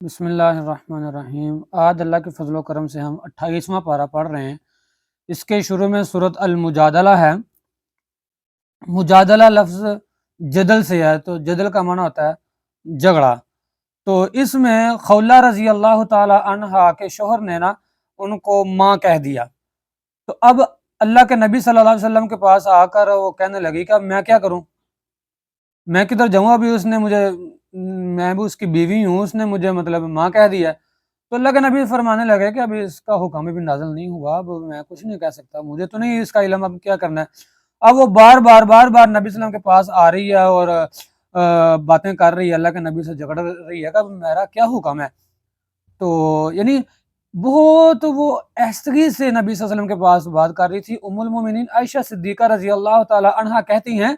بسم اللہ الرحمن الرحیم۔ آج اللہ کے فضل و کرم سے ہم 28واں پارہ پڑھ رہے ہیں۔ اس کے شروع میں سورۃ المجادلہ ہے۔ مجادلہ لفظ جدل سے ہے، تو جدل کا معنی ہوتا ہے جھگڑا۔ تو اس میں خولہ رضی اللہ تعالی عنہا کے شوہر نے ان کو ماں کہہ دیا۔ تو اب اللہ کے نبی صلی اللہ علیہ وسلم کے پاس آ کر وہ کہنے لگی کہ اب میں کیا کروں، میں کدھر جاؤں، ابھی اس نے مجھے، میں بھی اس کی بیوی ہوں، اس نے مجھے مطلب ماں کہہ دیا ہے۔ تو اللہ کے نبی فرمانے لگے کہ ابھی اس کا حکم بھی نازل نہیں ہوا، اب میں کچھ نہیں کہہ سکتا، مجھے تو نہیں اس کا علم، اب کیا کرنا ہے۔ اب وہ بار بار نبی صلی اللہ علیہ وسلم کے پاس آ رہی ہے اور باتیں کر رہی ہے، اللہ کے نبی سے جھگڑ رہی ہے کہ اب میرا کیا حکم ہے۔ تو یعنی بہت وہ ایستگی سے نبی صلی اللہ علیہ وسلم کے پاس بات کر رہی تھی۔ ام المومنین عائشہ صدیقہ رضی اللہ تعالی عنہا کہتی ہیں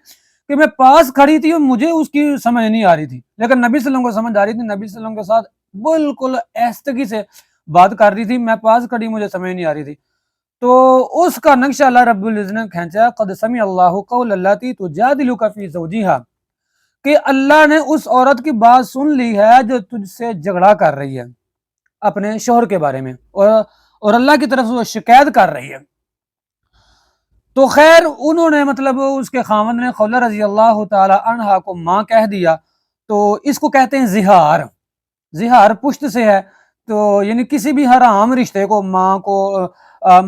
کہ میں پاس کھڑی تھی اور مجھے اس کی سمجھ نہیں آ رہی تھی، لیکن نبی صلی اللہ علیہ وسلم کو سمجھ آ رہی تھی۔ نبی صلی اللہ علیہ وسلم کے ساتھ بالکل ایستگی سے بات کر رہی تھی، میں پاس کھڑی، مجھے سمجھ نہیں آ رہی تھی۔ تو اس کا نقشہ اللہ رب العزت نے کھینچا، قد سمع اللہ قول اللاتی تجادلک فی زوجہا، کہ اللہ نے اس عورت کی بات سن لی ہے جو تجھ سے جھگڑا کر رہی ہے اپنے شوہر کے بارے میں، اور اللہ کی طرف سے وہ شکایت کر رہی ہے۔ تو خیر انہوں نے مطلب اس کے خاوند نے خولہ رضی اللہ تعالی عنہا کو ماں کہہ دیا۔ تو اس کو کہتے ہیں زہار۔ زہار پشت سے ہے، تو یعنی کسی بھی حرام رشتے کو ماں کو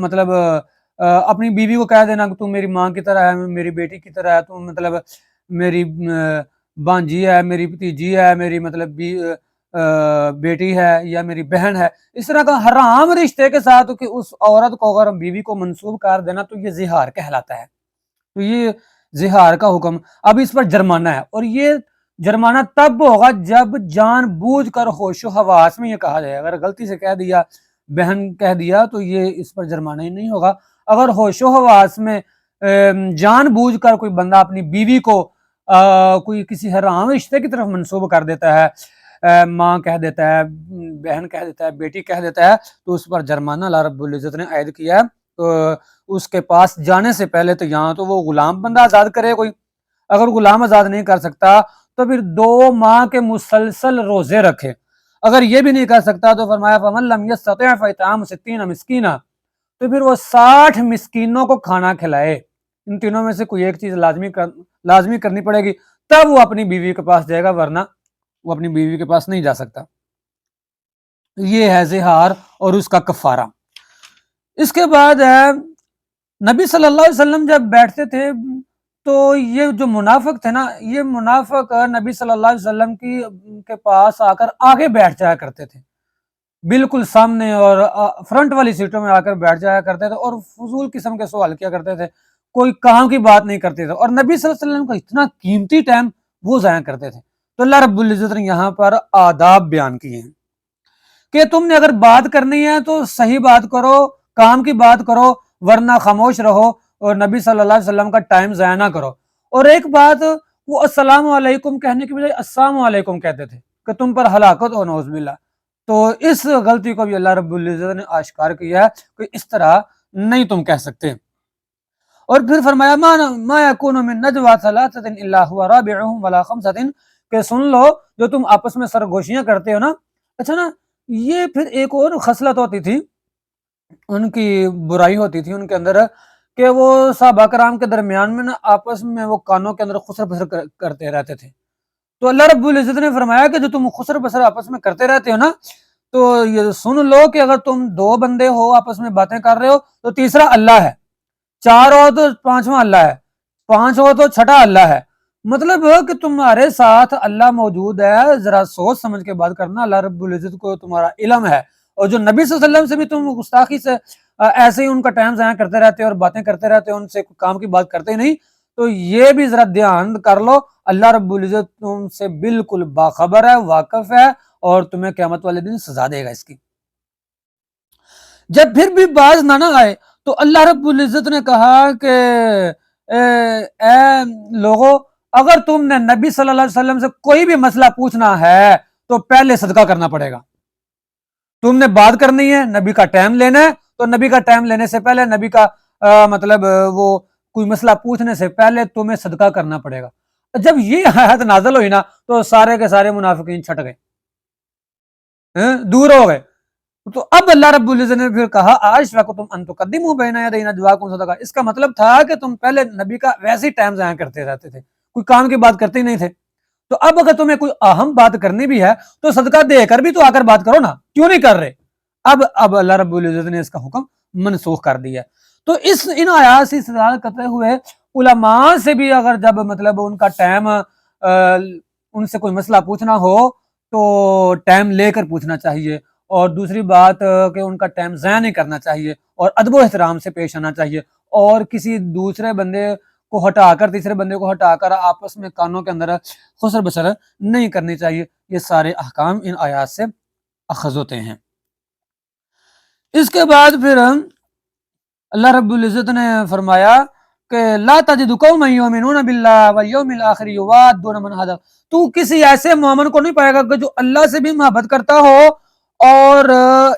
مطلب اپنی بیوی کو کہہ دینا کہ تم میری ماں کی طرح ہے، میری بیٹی کی طرح ہے، تم مطلب میری بانجی ہے، میری بھتیجی ہے، میری مطلب بیٹی ہے یا میری بہن ہے، اس طرح کا حرام رشتے کے ساتھ کہ اس عورت کو اگر بیوی کو منسوب کر دینا تو یہ زہار کہلاتا ہے۔ تو یہ زہار کا حکم، اب اس پر جرمانہ ہے، اور یہ جرمانہ تب ہوگا جب جان بوجھ کر ہوش و حواس میں یہ کہا جائے۔ اگر غلطی سے کہہ دیا، بہن کہہ دیا، تو یہ اس پر جرمانہ ہی نہیں ہوگا۔ اگر ہوش و حواس میں جان بوجھ کر کوئی بندہ اپنی بیوی کو کوئی کسی حرام رشتے کی طرف منسوب کر دیتا ہے، ماں کہہ دیتا ہے، بہن کہہ دیتا ہے، بیٹی کہہ دیتا ہے، تو اس پر جرمانہ اللہ رب العزت نے عائد کیا ہے۔ اس کے پاس جانے سے پہلے تو یہاں تو وہ غلام بندہ آزاد کرے کوئی، اگر غلام آزاد نہیں کر سکتا تو پھر 2 ماہ کے مسلسل روزے رکھے۔ اگر یہ بھی نہیں کر سکتا تو فرمایا فَمَن لَمْ يَسْتَطِعْ فَإِطْعَامُ 60 مسکینہ، تو پھر وہ 60 مسکینوں کو کھانا کھلائے۔ ان تینوں میں سے کوئی ایک چیز لازمی کرنی پڑے گی، تب وہ اپنی بیوی کے پاس جائے گا، ورنہ وہ اپنی بیوی کے پاس نہیں جا سکتا۔ یہ ہے زہار اور اس کا کفارہ۔ اس کے بعد ہے نبی صلی اللہ علیہ وسلم جب بیٹھتے تھے تو یہ جو منافق تھے نا، یہ منافق نبی صلی اللہ علیہ وسلم کے پاس آ کر آگے بیٹھ جایا کرتے تھے، بالکل سامنے اور فرنٹ والی سیٹوں میں آ کر بیٹھ جایا کرتے تھے، اور فضول قسم کے سوال کیا کرتے تھے، کوئی کام کی بات نہیں کرتے تھے، اور نبی صلی اللہ علیہ وسلم کا اتنا قیمتی ٹائم وہ ضائع کرتے تھے۔ تو اللہ رب العزت نے یہاں پر آداب بیان کیے ہیں کہ تم نے اگر بات کرنی ہے تو صحیح بات کرو، کام کی بات کرو، ورنہ خاموش رہو، اور نبی صلی اللہ علیہ وسلم کا ٹائم ضائع نہ کرو۔ اور ایک بات، وہ السلام علیکم کہنے کی بجائے السلام علیکم کہتے تھے کہ تم پر ہلاکت ہو، نعوذ باللہ۔ تو اس غلطی کو بھی اللہ رب العزت نے آشکار کیا ہے کہ اس طرح نہیں تم کہہ سکتے۔ اور پھر فرمایا ما یکون من نجوی ثلاثۃ الا هو رابعهم ولا خمسۃ، کہ سن لو جو تم آپس میں سرگوشیاں کرتے ہو نا، اچھا نا، یہ پھر ایک اور خصلت ہوتی تھی، ان کی برائی ہوتی تھی ان کے اندر، کہ وہ صحابہ کرام کے درمیان میں نا آپس میں وہ کانوں کے اندر خسر پسر کرتے رہتے تھے۔ تو اللہ رب العزت نے فرمایا کہ جو تم خسر پسر آپس میں کرتے رہتے ہو نا، تو یہ سن لو کہ اگر تم 2 بندے ہو آپس میں باتیں کر رہے ہو تو تیسرا اللہ ہے، 4 ہو تو 5واں اللہ ہے، 5 ہو تو 6واں اللہ ہے۔ مطلب کہ تمہارے ساتھ اللہ موجود ہے، ذرا سوچ سمجھ کے بات کرنا، اللہ رب العزت کو تمہارا علم ہے۔ اور جو نبی صلی اللہ علیہ وسلم سے بھی تم گستاخی سے ایسے ہی ان کا ٹائم ضائع کرتے رہتے اور باتیں کرتے رہتے، ان سے کام کی بات کرتے نہیں، تو یہ بھی ذرا دھیان کر لو، اللہ رب العزت تم سے بالکل باخبر ہے، واقف ہے، اور تمہیں قیامت والے دن سزا دے گا اس کی۔ جب پھر بھی باز نہ آئے تو اللہ رب العزت نے کہا کہ اے لوگو، اگر تم نے نبی صلی اللہ علیہ وسلم سے کوئی بھی مسئلہ پوچھنا ہے تو پہلے صدقہ کرنا پڑے گا۔ تم نے بات کرنی ہے، نبی کا ٹائم لینا ہے، تو نبی کا ٹائم لینے سے پہلے، نبی کا مطلب وہ کوئی مسئلہ پوچھنے سے پہلے تمہیں صدقہ کرنا پڑے گا۔ جب یہ آیت نازل ہوئی نا تو سارے کے سارے منافقین چھٹ گئے۔ دور ہو گئے. تو اب اللہ رب العزت نے پھر کہا اَأَشْفَقْتُمْ أَن تُقَدِّمُوا بَيْنَ يَدَيْ نَجْوَاكُمْ صَدَقَةً. اس کا مطلب تھا کہ تم پہلے نبی کا ویسے ہی ٹائم ضائع کرتے رہتے تھے, کوئی کام کی بات کرتے ہی نہیں تھے. تو اب اگر تمہیں کوئی اہم بات کرنی بھی ہے تو صدقہ دے کر بھی تو آ کر بات کرو نا, کیوں نہیں کر رہے؟ اب اللہ رب العزت نے اس کا حکم منسوخ کر دیا. تو ان آیات سے استدلال کرتے ہوئے علماء سے بھی اگر جب مطلب ان کا ٹائم ان سے کوئی مسئلہ پوچھنا ہو تو ٹائم لے کر پوچھنا چاہیے, اور دوسری بات کہ ان کا ٹائم ضائع نہیں کرنا چاہیے اور ادب و احترام سے پیش آنا چاہیے, اور کسی دوسرے بندے کو ہٹا کر تیسرے بندے کو ہٹا کر آپس میں کانوں کے اندر خسر بسر نہیں کرنی چاہیے. یہ سارے احکام ان آیات سے اخذ ہوتے ہیں. اس کے بعد پھر اللہ رب العزت نے فرمایا کہ لا تجد قوما یؤمنون باللہ والیوم الآخر یوادون من حاد. تو کسی ایسے مومن کو نہیں پائے گا کہ جو اللہ سے بھی محبت کرتا ہو اور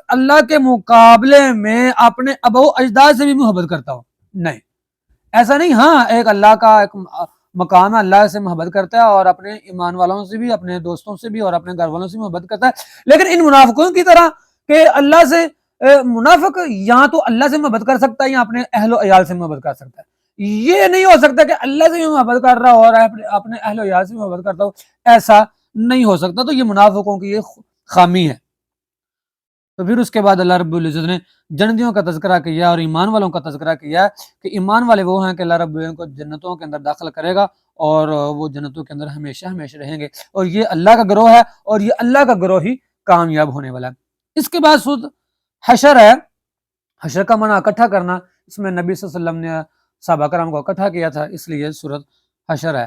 اللہ کے مقابلے میں اپنے ابا و اجداد سے بھی محبت کرتا ہو. نہیں, ایسا نہیں. ہاں, ایک اللہ کا ایک مقام ہے, اللہ سے محبت کرتا ہے اور اپنے ایمان والوں سے بھی, اپنے دوستوں سے بھی اور اپنے گھر والوں سے محبت کرتا ہے. لیکن ان منافقوں کی طرح کہ اللہ سے منافق یا تو اللہ سے محبت کر سکتا ہے یا اپنے اہل و عیال سے محبت کر سکتا ہے. یہ نہیں ہو سکتا کہ اللہ سے بھی محبت کر رہا ہو اور اپنے اہل و عیال سے محبت کرتا ہو, ایسا نہیں ہو سکتا. تو یہ منافقوں کی یہ خامی ہے. تو پھر اس کے بعد اللہ رب العزت نے جنتیوں کا تذکرہ کیا اور ایمان والوں کا تذکرہ کیا کہ ایمان والے وہ ہیں کہ اللہ رب العزت کو جنتوں کے اندر داخل کرے گا اور وہ جنتوں کے اندر ہمیشہ ہمیشہ رہیں گے, اور یہ اللہ کا گروہ ہے اور یہ اللہ کا گروہ ہی کامیاب ہونے والا ہے. اس کے بعد سورۃ حشر ہے. حشر کا معنی اکٹھا کرنا, اس میں نبی صلی اللہ علیہ وسلم نے صحابہ کرام کو اکٹھا کیا تھا, اس لیے سورۃ حشر ہے.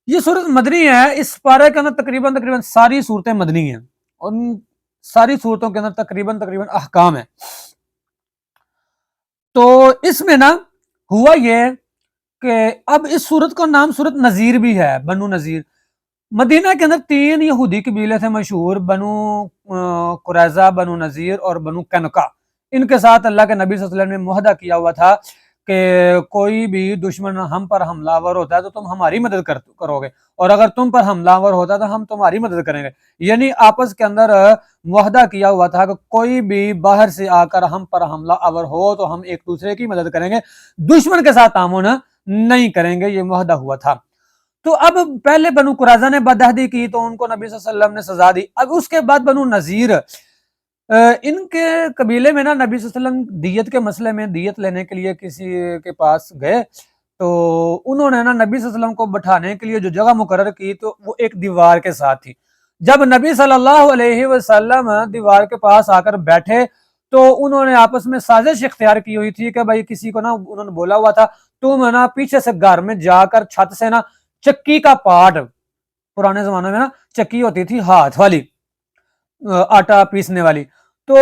یہ سورۃ مدنی ہے. اس پارے کے اندر تقریباً ساری صورتیں مدنی ہیں اور ساری صورتوں کے اندر تقریباً احکام ہیں. تو اس میں نا ہوا یہ کہ اب اس صورت کا نام صورت نذیر بھی ہے, بنو نذیر. مدینہ کے اندر 3 یہودی قبیلے تھے مشہور, بنو قریظہ, بنو نذیر اور بنو قینقاع. ان کے ساتھ اللہ کے نبی صلی اللہ علیہ وسلم نے معاہدہ کیا ہوا تھا کہ کوئی بھی دشمن ہم پر حملہ آور ہوتا ہے تو تم ہماری مدد کرو گے, اور اگر تم پر حملہ آور ہوتا ہے تو ہم تمہاری مدد کریں گے. یعنی آپس کے اندر معاہدہ کیا ہوا تھا کہ کوئی بھی باہر سے آ کر ہم پر حملہ آور ہو تو ہم ایک دوسرے کی مدد کریں گے, دشمن کے ساتھ تعاون نہیں کریں گے. یہ معاہدہ ہوا تھا. تو اب پہلے بنو قریظہ نے بدعہدی کی تو ان کو نبی صلی اللہ علیہ وسلم نے سزا دی. اب اس کے بعد بنو نذیر, ان کے قبیلے میں نا نبی صلی اللہ علیہ وسلم دیت کے مسئلے میں دیت لینے کے لیے کسی کے پاس گئے, تو انہوں نے نا نبی صلی اللہ علیہ وسلم کو بٹھانے کے لیے جو جگہ مقرر کی تو وہ ایک دیوار کے ساتھ تھی. جب نبی صلی اللہ علیہ وسلم دیوار کے پاس آ کر بیٹھے تو انہوں نے آپس میں سازش اختیار کی ہوئی تھی کہ بھائی کسی کو نا انہوں نے بولا ہوا تھا تم نا پیچھے سے گھر میں جا کر چھت سے نا چکی کا پاٹ, پرانے زمانے میں نا چکی ہوتی تھی ہاتھ والی آٹا پیسنے والی, تو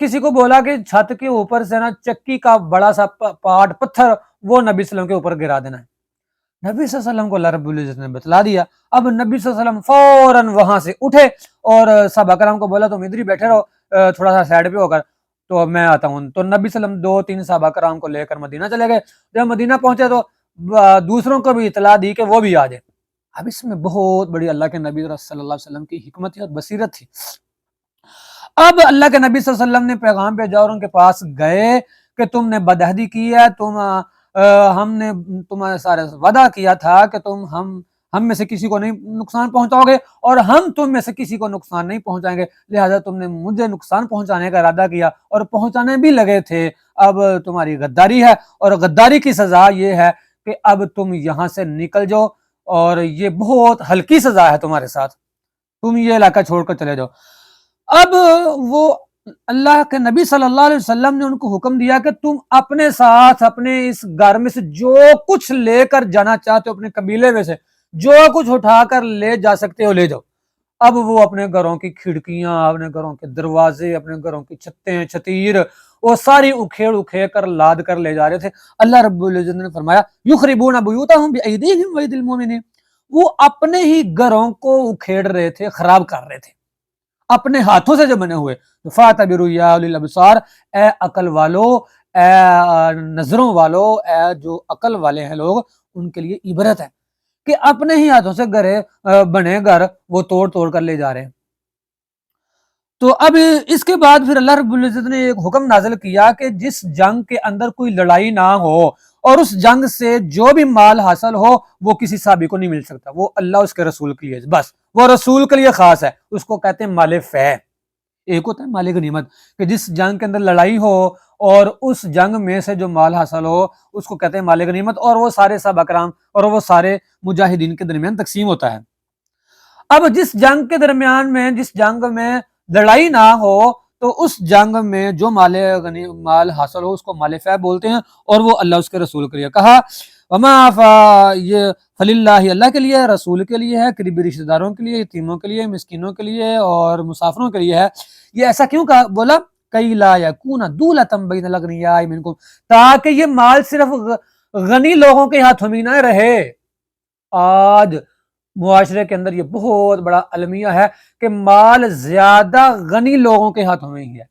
کسی کو بولا کہ چھت کے اوپر سے نا چکی کا بڑا سا پاٹ پتھر وہ نبی صلی اللہ علیہ وسلم کے اوپر گرا دینا ہے. نبی صلی اللہ علیہ وسلم کو اللہ رب العزت نے بتلا دیا. اب نبی صلی اللہ علیہ وسلم فوراً وہاں سے اٹھے اور صحابہ کرام کو بولا تم ادھر ہی بیٹھے رہو, تھوڑا سا سائڈ پہ ہو کر تو میں آتا ہوں. تو نبی صلی اللہ علیہ وسلم 2-3 صحابہ کرام کو لے کر مدینہ چلے گئے. جب مدینہ پہنچے تو دوسروں کو بھی اطلاع دی کہ وہ بھی آ جائے. اب اس میں بہت بڑی اللہ کے نبی صلی اللہ علیہ وسلم کی حکمت اور بصیرت تھی. اب اللہ کے نبی صلی اللہ علیہ وسلم نے پیغام بھیجا اور ان کے پاس گئے کہ تم نے بدعہدی کی ہے, ہم نے تمہارے سارے وعدہ کیا تھا کہ تم ہم میں سے کسی کو نہیں نقصان پہنچاؤ گے اور ہم تم میں سے کسی کو نقصان نہیں پہنچائیں گے, لہٰذا تم نے مجھے نقصان پہنچانے کا ارادہ کیا اور پہنچانے بھی لگے تھے. اب تمہاری غداری ہے اور غداری کی سزا یہ ہے کہ اب تم یہاں سے نکل جاؤ, اور یہ بہت ہلکی سزا ہے تمہارے ساتھ, تم یہ علاقہ چھوڑ کر چلے جاؤ. اب وہ اللہ کے نبی صلی اللہ علیہ وسلم نے ان کو حکم دیا کہ تم اپنے ساتھ اپنے اس گھر میں سے جو کچھ لے کر جانا چاہتے ہو, اپنے قبیلے میں سے جو کچھ اٹھا کر لے جا سکتے ہو لے جاؤ. اب وہ اپنے گھروں کی کھڑکیاں, اپنے گھروں کے دروازے, اپنے گھروں کی چھتیں چھتیر وہ ساری اکھیڑ کر لاد کر لے جا رہے تھے. اللہ رب العزت نے فرمایا یخربون بیوتہم بایدیہم وایدی المؤمنین, وہ اپنے ہی گھروں کو اکھیڑ رہے تھے, خراب کر رہے تھے اپنے ہاتھوں سے جو بنے ہوئے. فاعتبروا یا اولی الابصار, اے عقل والو, اے نظروں والو, اے جو عقل والے ہیں لوگ, ان کے لیے عبرت ہے کہ اپنے ہی ہاتھوں سے بنے گھر وہ توڑ کر لے جا رہے ہیں. تو اب اس کے بعد پھر اللہ رب العزت نے ایک حکم نازل کیا کہ جس جنگ کے اندر کوئی لڑائی نہ ہو اور اس جنگ سے جو بھی مال حاصل ہو وہ کسی صحابی کو نہیں مل سکتا، وہ اللہ اس کے رسول کے لیے، بس وہ رسول کے لیے خاص ہے، اس کو کہتے ہیں مال فے۔ ایک ہوتا ہے مال غنیمت کہ جس جنگ کے اندر لڑائی ہو اور اس جنگ میں سے جو مال حاصل ہو اس کو کہتے ہیں مال غنیمت، اور وہ سارے صحابہ کرام اور وہ سارے مجاہدین کے درمیان تقسیم ہوتا ہے۔ اب جس جنگ کے درمیان میں، جس جنگ میں لڑائی نہ ہو تو اس جنگ میں جو مال حاصل ہو اس کو مال فے بولتے ہیں، اور وہ اللہ اس کے رسول کے لیے کہا وما یہ فللہ، اللہ کے لیے، رسول کے لیے ہے، قریبی رشتہ داروں کے لیے، یتیموں کے لیے، مسکینوں کے لیے اور مسافروں کے لیے ہے۔ یہ ایسا کیوں کہا؟ بولا کئی لا یکون دولۃ بین الاغنیاء منکم، تاکہ یہ مال صرف غنی لوگوں کے ہاتھوں میں نہ رہے۔ آج معاشرے کے اندر یہ بہت بڑا المیہ ہے کہ مال زیادہ غنی لوگوں کے ہاتھوں میں ہی ہے،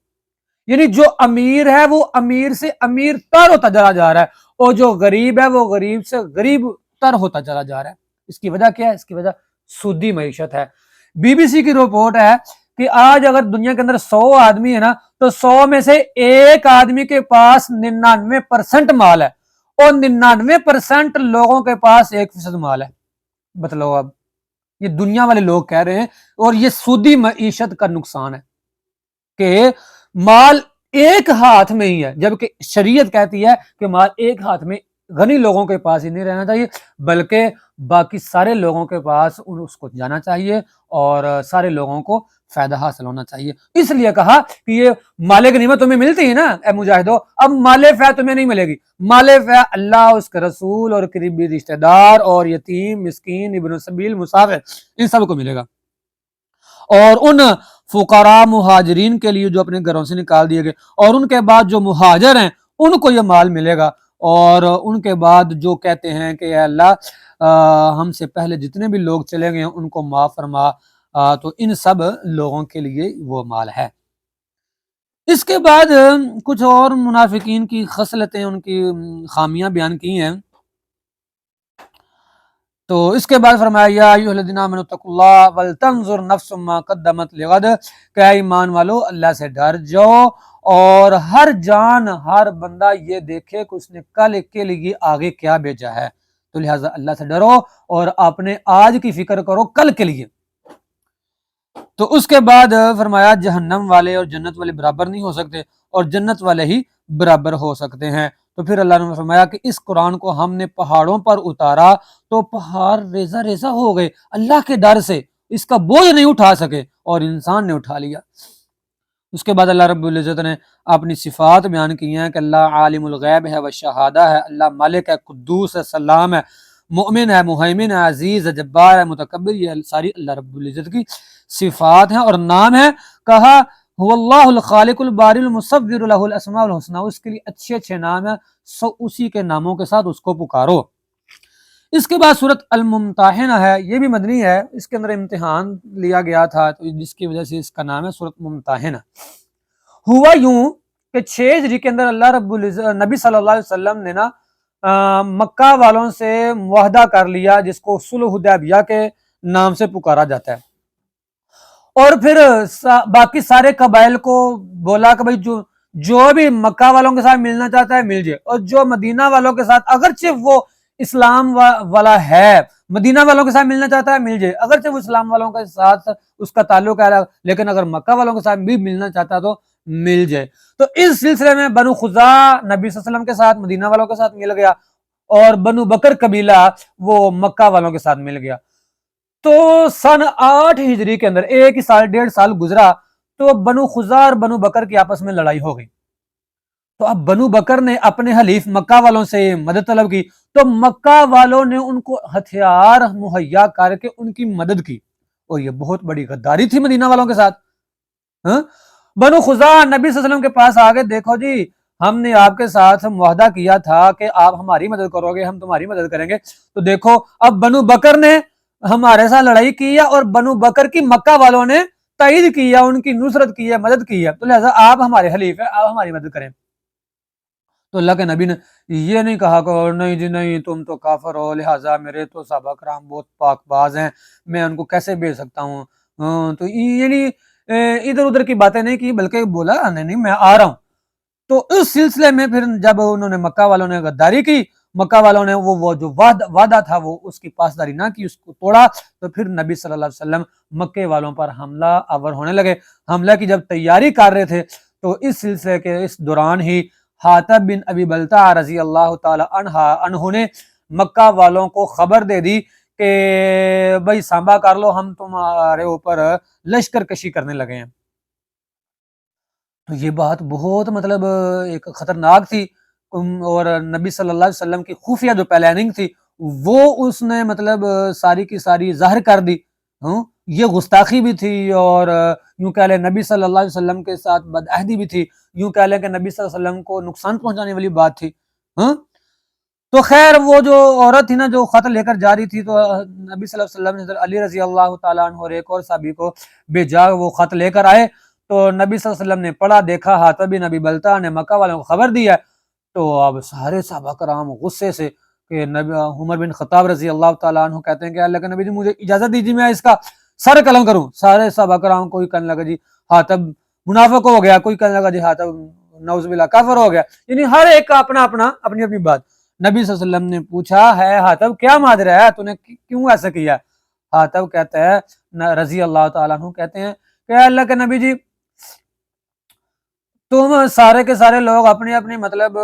یعنی جو امیر ہے وہ امیر سے امیر تر ہوتا چلا جا رہا ہے، اور جو غریب ہے وہ غریب سے غریب تر ہوتا چلا جا رہا ہے۔ اس کی وجہ کیا ہے؟ اس کی وجہ سودی معیشت ہے۔ بی بی سی کی رپورٹ ہے کہ آج اگر دنیا کے اندر 100 آدمی ہے نا تو 100 میں سے ایک آدمی کے پاس 99% مال ہے، اور 99% لوگوں کے پاس 1% مال ہے۔ بتلاؤ اب، یہ دنیا والے لوگ کہہ رہے ہیں، اور یہ سودی معیشت کا نقصان ہے کہ مال ایک ہاتھ میں ہی ہے، جبکہ شریعت کہتی ہے کہ مال ایک ہاتھ میں غنی لوگوں کے پاس ہی نہیں رہنا چاہیے، بلکہ باقی سارے لوگوں کے پاس اس کو جانا چاہیے اور سارے لوگوں کو فائدہ حاصل ہونا چاہیے۔ اس لیے کہا کہ یہ مال غنیمت تمہیں ملتی ہے نا اے مجاہدو، اب مال فے تمہیں نہیں ملے گی، مال فے اللہ، اس کے رسول اور قریبی رشتہ دار اور یتیم، مسکین، ابن السبیل، مسافر، ان سب کو ملے گا۔ اور ان فقراء مہاجرین کے لیے جو اپنے گھروں سے نکال دیے گئے، اور ان کے بعد جو مہاجر ہیں ان کو یہ مال ملے گا، اور ان کے بعد جو کہتے ہیں کہ اے اللہ ہم سے پہلے جتنے بھی لوگ چلے گئے ان کو معاف فرما، تو ان سب لوگوں کے لیے وہ مال ہے۔ اس کے بعد کچھ اور منافقین کی خصلتیں، ان کی خامیاں بیان کی ہیں۔ تو اس کے بعد فرمایا یا ایھا الذین آمنوا اتقوا اللہ ولتنظر نفس ما قدمت لغد، کہ ایمان والو اللہ سے ڈر جاؤ اور ہر جان، ہر بندہ یہ دیکھے کہ اس نے کل کے لیے آگے کیا بھیجا ہے، تو لہٰذا اللہ سے ڈرو اور اپنے آج کی فکر کرو کل کے لیے۔ تو اس کے بعد فرمایا جہنم والے اور جنت والے برابر نہیں ہو سکتے، اور جنت والے ہی برابر ہو سکتے ہیں۔ تو پھر اللہ نے فرمایا کہ اس قرآن کو ہم نے پہاڑوں پر اتارا تو پہاڑ ریزہ ریزہ ہو گئے اللہ کے ڈر سے، اس کا بوجھ نہیں اٹھا سکے، اور انسان نے اٹھا لیا۔ اس کے بعد اللہ رب العزت نے اپنی صفات بیان کی ہیں کہ اللہ عالم الغیب ہے والشہادہ ہے، اللہ مالک ہے، قدوس ہے، سلام ہے، مؤمن ہے، مہیمن ہے، عزیز ہے، جبار ہے، متکبر، یہ ساری اللہ رب العزت کی صفات ہیں اور نام ہے۔ کہا هو اللہ الخالق الباری المصور له الاسماء الحسنى، اس کے لیے اچھے اچھے نام ہیں، سو اسی کے ناموں کے ساتھ اس کو پکارو۔ اس کے بعد سورۃ الممتحنہ ہے، یہ بھی مدنی ہے، اس کے اندر امتحان لیا گیا تھا تو جس کی وجہ سے اس کا نام ہے سورۃ ممتحنہ۔ ہوا یوں کہ 6 ہجری کے اندر اللہ رب العزت نبی صلی اللہ علیہ وسلم نے نا مکہ والوں سے معاہدہ کر لیا، جس کو صلح حدیبیہ کے نام سے پکارا جاتا ہے، اور پھر باقی سارے قبائل کو بولا کہ بھائی جو بھی مکہ والوں کے ساتھ ملنا چاہتا ہے مل جائے، اور جو مدینہ والوں کے ساتھ اگرچہ وہ اسلام والا ہے، مدینہ والوں کے ساتھ ملنا چاہتا ہے مل جائے، اگرچہ وہ اسلام والوں کے ساتھ اس کا تعلق ہے لیکن اگر مکہ والوں کے ساتھ بھی ملنا چاہتا ہے تو مل جائے۔ تو اس سلسلے میں بنو خزاعہ نبی صلی اللہ علیہ وسلم کے ساتھ مدینہ والوں کے ساتھ مل گیا، اور بنو بکر قبیلہ وہ مکہ والوں کے ساتھ مل گیا۔ تو سن 8 ہجری کے اندر 1 سال 1.5 سال گزرا تو بنو خزاعہ اور بنو بکر کی آپس میں لڑائی ہو گئی۔ تو اب بنو بکر نے اپنے حلیف مکہ والوں سے مدد طلب کی، تو مکہ والوں نے ان کو ہتھیار مہیا کر کے ان کی مدد کی، اور یہ بہت بڑی غداری تھی مدینہ والوں کے ساتھ۔ بنو خزاعہ نبی صلی اللہ علیہ وسلم کے پاس آگے، دیکھو جی ہم نے آپ کے ساتھ معاہدہ کیا تھا کہ آپ ہماری مدد کرو گے، ہم تمہاری مدد کریں گے، تو دیکھو اب بنو بکر نے ہمارے ساتھ لڑائی کی ہے، اور بنو بکر کی مکہ والوں نے تائید کی ہے، ان کی نصرت کی ہے، مدد کی ہے، تو لہٰذا آپ ہمارے حلیف ہیں، آپ ہماری مدد کریں۔ تو اللہ کے نبی نے یہ نہیں کہا کہ نہیں جی نہیں تم تو کافر ہو، لہٰذا میرے تو صحابہ کرام بہت پاک باز ہیں، میں ان کو کیسے بھیج سکتا ہوں۔ تو یعنی ادھر ادھر کی باتیں نہیں کی، بلکہ بولا نہیں میں آ رہا ہوں۔ تو اس سلسلے میں پھر جب انہوں نے مکہ والوں نے غداری کی، مکہ والوں نے وہ جو وعدہ تھا وہ اس کی پاسداری نہ کی، اس کو توڑا، تو پھر نبی صلی اللہ علیہ وسلم مکے والوں پر حملہ آور ہونے لگے۔ حملہ کی جب تیاری کر رہے تھے تو اس سلسلے کے اس دوران ہی حاتب بن ابی بلتع رضی اللہ تعالی عنہ نے مکہ والوں کو خبر دے دی کہ بھائی سانبا کر لو، ہم تمہارے اوپر لشکر کشی کرنے لگے ہیں۔ تو یہ بات بہت مطلب ایک خطرناک تھی، اور نبی صلی اللہ علیہ وسلم کی خفیہ جو پلاننگ تھی وہ اس نے مطلب ساری کی ساری ظاہر کر دی۔ یہ گستاخی بھی تھی، اور یوں کہہ لیں نبی صلی اللہ علیہ وسلم کے ساتھ بدعہدی بھی تھی، یوں کہہ لیں کہ نبی صلی اللہ علیہ وسلم کو نقصان پہنچانے والی بات تھی۔ تو خیر وہ جو عورت تھی نا جو خط لے کر جا رہی تھی، تو نبی صلی اللہ علیہ وسلم نے علی رضی اللہ تعالیٰ عنہ اور ایک اور صحابی کو بھیجا، وہ خط لے کر آئے۔ تو نبی صلی اللہ علیہ وسلم نے پڑھا، دیکھا حاتب بن ابی بلتع نے مکہ والوں کو خبر دی ہے۔ تو اب سارے صحابہ کرام غصے سے کہ عمر بن خطاب رضی اللہ تعالیٰ عنہ کہتے ہیں کہ اللہ کے نبی جی مجھے اجازت دیجیے میں اس کا سر قلم کروں۔ سارے صحابہ کرام کوئی کہنے لگا جی حاتب منافق ہو گیا، کوئی کہنے لگا جی حاتب نعوذ باللہ کافر ہو گیا، یعنی ہر ایک کا اپنا اپنی اپنی بات۔ نبی صلی اللہ علیہ وسلم نے پوچھا ہے حاتب کیا ماجرا ہے، تو نے کیوں ایسا کیا؟ حاتب کہتا ہے رضی اللہ تعالیٰ عنہ کہتے ہیں کہ اللہ کے نبی جی تم سارے کے سارے لوگ اپنی اپنی مطلب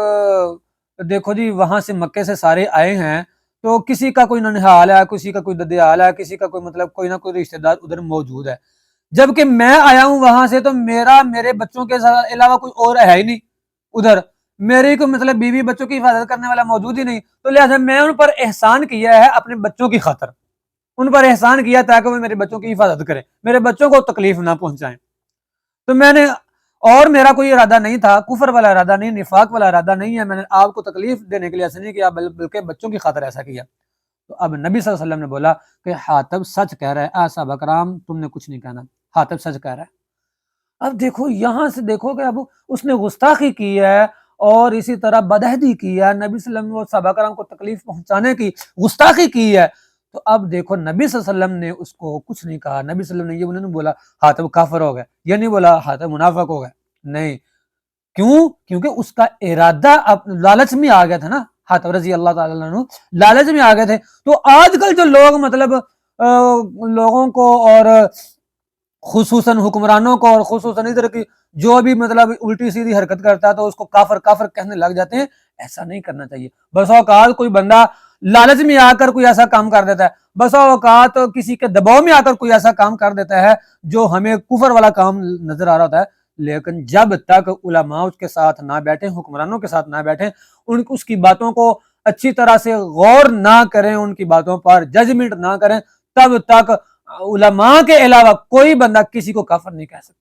دیکھو جی وہاں سے مکے سے سارے آئے ہیں، تو کسی کا کوئی ننہال ہے، کسی کا کوئی ددیال ہے، کسی کا کوئی مطلب کوئی نہ کوئی رشتہ دار ادھر موجود ہے، جبکہ میں آیا ہوں وہاں سے تو میرے بچوں کے علاوہ کوئی اور ہے ہی نہیں ادھر، میری کو مطلب بیوی بچوں کی حفاظت کرنے والا موجود ہی نہیں، تو لہٰذا میں ان پر احسان کیا ہے اپنے بچوں کی خاطر، ان پر احسان کیا تاکہ وہ میرے بچوں کی حفاظت کریں، میرے بچوں کو تکلیف نہ پہنچائیں۔ تو میں نے اور میرا کوئی ارادہ نہیں تھا، کفر والا ارادہ نہیں، نفاق والا ارادہ نہیں ہے، میں نے آپ کو تکلیف دینے کے لیے ایسا نہیں کیا، بلکہ بچوں کی خاطر ایسا کیا۔ تو اب نبی صلی اللہ علیہ وسلم نے بولا کہ حاتب سچ کہہ رہا ہے، صحابہ کرام تم نے کچھ نہیں کہنا، حاتب سچ کہہ رہا ہے۔ اب دیکھو یہاں سے دیکھو کہ اب اس نے گستاخی کی ہے اور اسی طرح بدعہدی کی ہے، نبی صلی اللہ علیہ وسلم اور صحابہ کرام کو تکلیف پہنچانے کی گستاخی کی ہے۔ تو اب دیکھو نبی صلی اللہ علیہ وسلم نے اس کو کچھ نہیں کہا، نبی صلی اللہ علیہ وسلم نے یہ نہیں بولا حاتب کافر ہو گیا، یہ نہیں بولا حاتب منافق ہو گیا، نہیں، کیوں؟ کیونکہ اس کا ارادہ اب لالچ میں آ گیا تھا نا، حاتب رضی اللہ تعالیٰ عنہ لالچ میں آ گئے تھے۔ تو آج کل جو لوگ مطلب لوگوں کو اور خصوصاً حکمرانوں کو اور خصوصاً ادھر کی جو بھی مطلب الٹی سیدھی حرکت کرتا ہے تو اس کو کافر کافر کہنے لگ جاتے ہیں، ایسا نہیں کرنا چاہیے۔ بس اوقات کوئی بندہ لالچ میں آ کر کوئی ایسا کام کر دیتا ہے، بس اوقات کسی کے دباؤ میں آ کر کوئی ایسا کام کر دیتا ہے جو ہمیں کفر والا کام نظر آ رہا ہوتا ہے، لیکن جب تک علماء اس کے ساتھ نہ بیٹھیں، حکمرانوں کے ساتھ نہ بیٹھیں، اس کی باتوں کو اچھی طرح سے غور نہ کریں، ان کی باتوں پر ججمنٹ نہ کریں، تب تک علماء کے علاوہ کوئی بندہ کسی کو کافر نہیں کہہ سکتا۔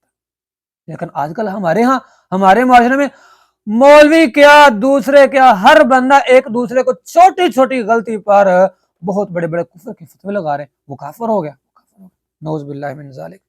لیکن آج کل ہمارے معاشرے میں مولوی کیا دوسرے کیا ہر بندہ ایک دوسرے کو چھوٹی چھوٹی غلطی پر بہت بڑے بڑے کفر کے فتوے لگا رہے ہیں، وہ کافر ہو گیا، نعوذ باللہ من ذالک،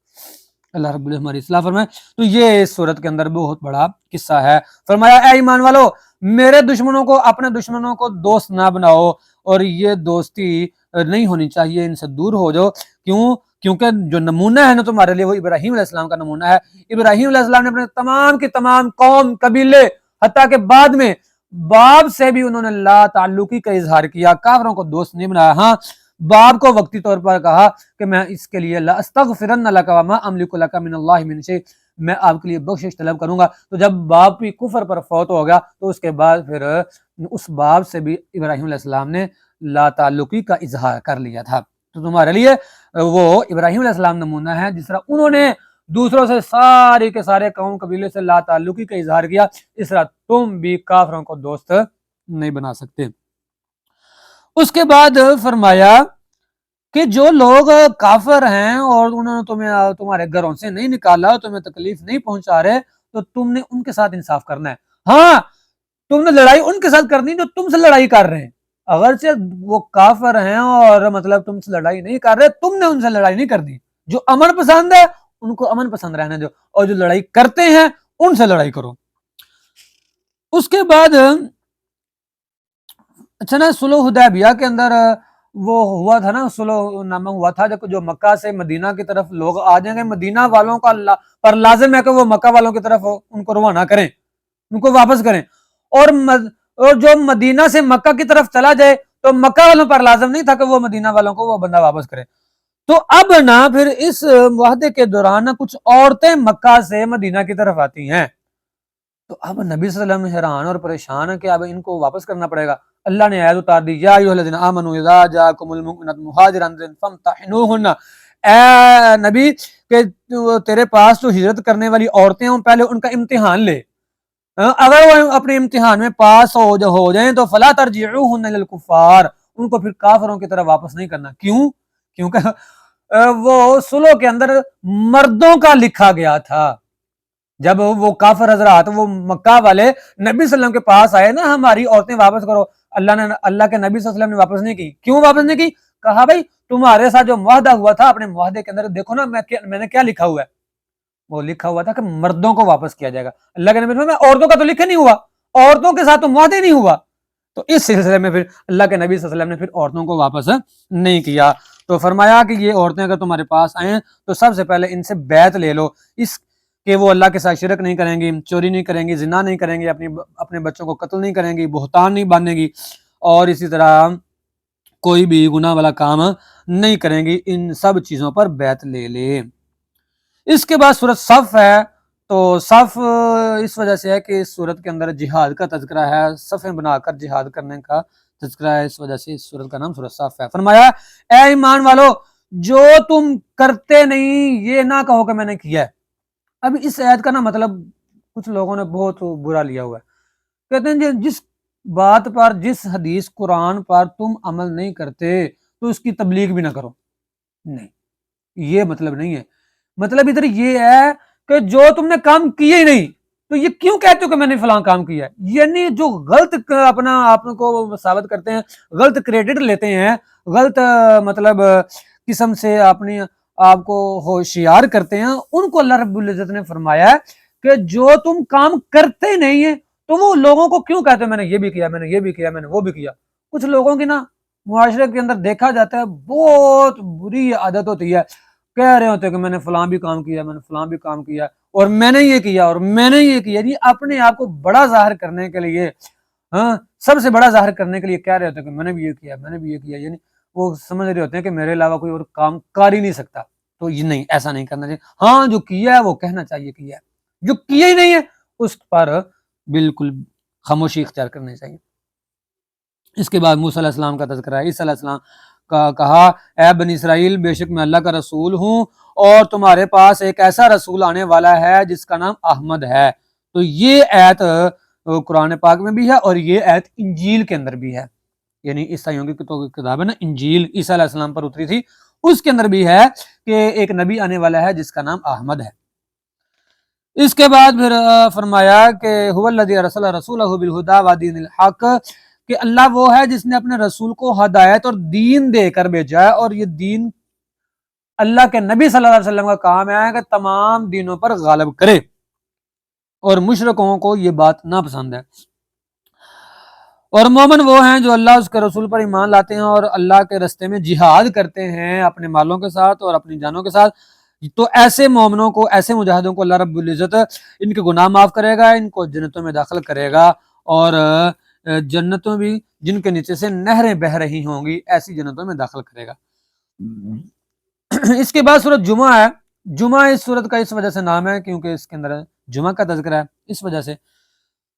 اللہ رب العزت ہماری اصلاح فرمائے۔ تو یہ اس صورت کے اندر بہت بڑا قصہ ہے۔ فرمایا اے ایمان والو میرے دشمنوں کو اپنے دشمنوں کو دوست نہ بناؤ، اور یہ دوستی نہیں ہونی چاہیے، ان سے دور ہو جاؤ۔ کیوں؟ کیونکہ جو نمونہ ہے نا تمہارے لیے وہ ابراہیم علیہ السلام کا نمونہ ہے۔ ابراہیم علیہ السلام نے اپنے تمام کی تمام قوم قبیلے حتیٰ کہ بعد میں باپ سے بھی انہوں نے لا تعلقی کا اظہار کیا، کافروں کو دوست نہیں بنایا۔ ہاں باپ کو وقتی طور پر کہا کہ میں اس کے لیے لاستغفرن لک وما املک لک من اللہ من شیء، میں آپ کے لیے بخشش طلب کروں گا۔ تو جب باپ بھی کفر پر فوت ہو گیا تو اس کے بعد پھر اس باپ سے بھی ابراہیم علیہ السلام نے لا تعلقی کا اظہار کر لیا تھا۔ تو تمہارے لیے وہ ابراہیم علیہ السلام نمونہ ہے، جس طرح انہوں نے دوسروں سے سارے کے سارے قوم قبیلے سے لا تعلقی کا اظہار کیا، اس طرح تم بھی کافروں کو دوست نہیں بنا سکتے۔ اس کے بعد فرمایا کہ جو لوگ کافر ہیں اور انہوں نے تمہارے گھروں سے نہیں نکالا، تمہیں تکلیف نہیں پہنچا رہے، تو تم نے ان کے ساتھ انصاف کرنا ہے۔ ہاں تم نے لڑائی ان کے ساتھ کرنی جو تم سے لڑائی کر رہے ہیں، اگرچہ وہ کافر ہیں اور مطلب تم سے لڑائی نہیں کر رہے، تم نے ان سے لڑائی نہیں کرنی۔ جو امن پسند ہے ان کو امن پسند رہنے دو، اور جو لڑائی کرتے ہیں ان سے لڑائی کرو۔ اس کے بعد اچھا نا صلح حدیبیہ کے اندر وہ ہوا تھا نا، صلح نامہ ہوا تھا جب جو مکہ سے مدینہ کی طرف لوگ آ جائیں گے، مدینہ والوں کا اللہ پر لازم ہے کہ وہ مکہ والوں کی طرف ان کو روانہ کریں، ان کو واپس کریں، اور جو مدینہ سے مکہ کی طرف چلا جائے تو مکہ والوں پر لازم نہیں تھا کہ وہ مدینہ والوں کو وہ بندہ واپس کرے۔ تو اب نا پھر اس معاہدے کے دوران کچھ عورتیں مکہ سے مدینہ کی طرف آتی ہیں، تو اب نبی صلی اللہ علیہ وسلم حیران اور پریشان ہے کہ اب ان کو واپس کرنا پڑے گا۔ اللہ نے آیت اتار دی، یا ایھا الذین آمنوا اذا جاءکم المؤمنات مہاجرات فامتحنوہن، اے نبی کہ تیرے پاس جو ہجرت کرنے والی عورتیں ہوں پہلے ان کا امتحان لے، اگر وہ اپنے امتحان میں پاس ہو جائیں تو فلا ترجعوہن الی الکفار، ان کو پھر کافروں کی طرف واپس نہیں کرنا۔ کیوں؟ کیونکہ وہ صلح کے اندر مردوں کا لکھا گیا تھا۔ جب وہ کافر حضرات وہ مکہ والے نبی صلی اللہ علیہ وسلم کے پاس آئے نا ہماری عورتیں واپس کرو، اللہ کے نبی صلی اللہ علیہ وسلم نے واپس نہیں کی۔ کیوں واپس نہیں کی؟ کہا بھائی تمہارے ساتھ جو معاہدہ ہوا تھا، اپنے معاہدے کے اندر دیکھو نا میں نے کیا لکھا ہوا ہے، وہ لکھا ہوا تھا کہ مردوں کو واپس کیا جائے گا۔ اللہ کے نبی صلی اللہ علیہ وسلم عورتوں کا تو لکھا نہیں ہوا، عورتوں کے ساتھ تو معاہدہ نہیں ہوا، تو اس سلسلے میں پھر اللہ کے نبی صلی اللہ علیہ وسلم نے پھر عورتوں کو واپس نہیں کیا۔ تو فرمایا کہ یہ عورتیں اگر تمہارے پاس آئیں تو سب سے پہلے ان سے بیعت لے لو، اس کہ وہ اللہ کے ساتھ شرک نہیں کریں گی، چوری نہیں کریں گی، زنا نہیں کریں گی، اپنے بچوں کو قتل نہیں کریں گی، بہتان نہیں باندھیں گی، اور اسی طرح کوئی بھی گناہ والا کام نہیں کریں گی، ان سب چیزوں پر بیعت لے لے۔ اس کے بعد سورۃ صف ہے، تو صف اس وجہ سے ہے کہ اس سورت کے اندر جہاد کا تذکرہ ہے، صفیں بنا کر جہاد کرنے کا تذکرہ ہے، اس وجہ سے اس سورت کا نام سورۃ صف ہے۔ فرمایا اے ایمان والو جو تم کرتے نہیں یہ نہ کہو کہ میں نے کیا ہے۔ اب اس آیت کا نا مطلب کچھ لوگوں نے بہت برا لیا ہوا ہے، کہتے ہیں جس بات پر، جس حدیث قرآن پر تم عمل نہیں کرتے تو اس کی تبلیغ بھی نہ کرو۔ نہیں، یہ مطلب نہیں ہے، مطلب ادھر یہ ہے کہ جو تم نے کام کیا ہی نہیں تو یہ کیوں کہتے ہو کہ میں نے فلاں کام کیا ہے، یعنی جو غلط اپنا آپ کو ثابت کرتے ہیں، غلط کریڈٹ لیتے ہیں، غلط مطلب قسم سے اپنی آپ کو ہوشیار کرتے ہیں، ان کو اللہ رب العزت نے فرمایا ہے کہ جو تم کام کرتے نہیں ہیں تو وہ لوگوں کو کیوں کہتے ہیں میں نے یہ بھی کیا، میں نے یہ بھی کیا، میں نے وہ بھی کیا۔ کچھ لوگوں کی نا معاشرے کے اندر دیکھا جاتا ہے بہت بری عادت ہوتی ہے، کہہ رہے ہوتے ہیں کہ میں نے فلاں بھی کام کیا، میں نے فلاں بھی کام کیا، اور میں نے یہ کیا، اور میں نے یہ کیا، اپنے آپ کو بڑا ظاہر کرنے کے لیے، سب سے بڑا ظاہر کرنے کے لیے کہہ رہے ہوتے ہیں کہ میں نے بھی یہ کیا، میں نے بھی یہ کیا، یعنی وہ سمجھ رہے ہوتے ہیں کہ میرے علاوہ کوئی اور کام کر ہی نہیں سکتا۔ تو یہ نہیں، ایسا نہیں کرنا چاہیے۔ ہاں جو کیا ہے وہ کہنا چاہیے کیا ہے، جو کیا ہی نہیں ہے اس پر بالکل خاموشی اختیار کرنی چاہیے۔ اس کے بعد موسیٰ علیہ السلام کا تذکرہ ہے۔ عیسیٰ علیہ السلام کا کہا اے بنی اسرائیل بے شک میں اللہ کا رسول ہوں اور تمہارے پاس ایک ایسا رسول آنے والا ہے جس کا نام احمد ہے۔ تو یہ آیت قرآن پاک میں بھی ہے اور یہ آیت انجیل کے اندر بھی ہے، یعنی عیسائیوں کی کتاب ہے نا انجیل، عیسیٰ علیہ السلام پر اتری تھی، اس کے اندر بھی ہے کہ ایک نبی آنے والا ہے جس کا نام احمد ہے۔ اس کے بعد پھر فرمایا کہ هو الذی ارسل رسولہ بالہدی ودین الحق، کہ اللہ وہ ہے جس نے اپنے رسول کو ہدایت اور دین دے کر بھیجا ہے، اور یہ دین اللہ کے نبی صلی اللہ علیہ وسلم کا کام ہے کہ تمام دینوں پر غالب کرے، اور مشرکوں کو یہ بات ناپسند ہے۔ اور مومن وہ ہیں جو اللہ اس کے رسول پر ایمان لاتے ہیں اور اللہ کے رستے میں جہاد کرتے ہیں اپنے مالوں کے ساتھ اور اپنی جانوں کے ساتھ، تو ایسے مومنوں کو، ایسے مجاہدوں کو اللہ رب العزت ان کے گناہ معاف کرے گا، ان کو جنتوں میں داخل کرے گا، اور جنتوں بھی جن کے نیچے سے نہریں بہ رہی ہوں گی ایسی جنتوں میں داخل کرے گا۔ اس کے بعد سورۃ جمعہ ہے۔ جمعہ اس سورت کا اس وجہ سے نام ہے کیونکہ اس کے اندر جمعہ کا تذکرہ ہے، اس وجہ سے۔